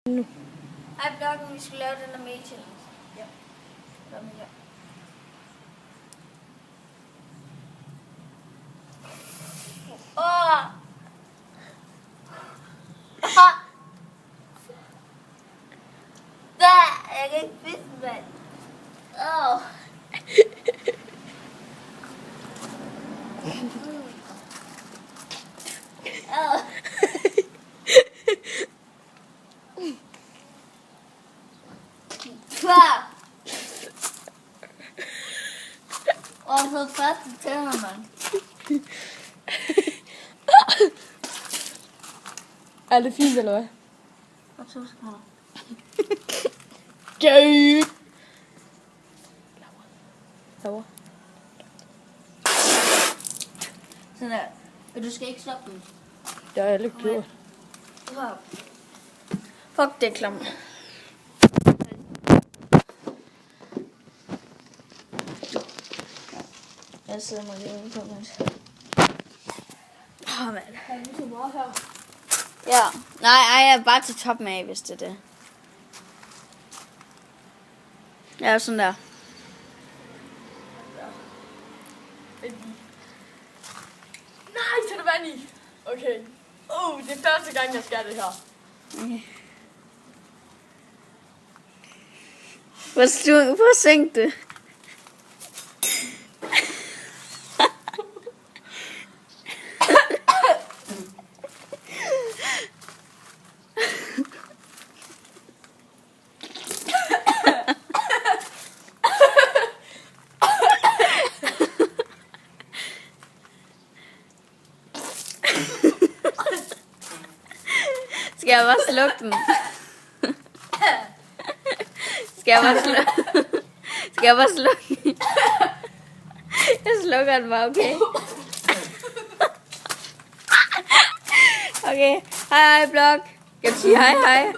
Nu. Ej, blokken, vi skal lave den der mail challenge. Ja. Kom her. Jeg kan ikke spise den, mand. Og så fast i tænder, mand. Er det fint, eller hvad? Og 2 sekunder. Gøy! Laura. Sådan der. Men du skal ikke stoppe den. Det har jeg ikke gjort. Fuck, det er klamt. Jeg sidder mig lige ude på mig. Mand. Er det så meget her? Ja. Nej, jeg er bare til toppen af, hvis det er det. Ja, sådan der. Nej, så er det vand i. Okay. Det er første gang, jeg skal det her. Okay. Hvor sænk det? Skal jeg bare slukke den? Skal jeg bare slukke? Jeg slukker den bare, okay? Okay, hej blog. Kan du sige hej?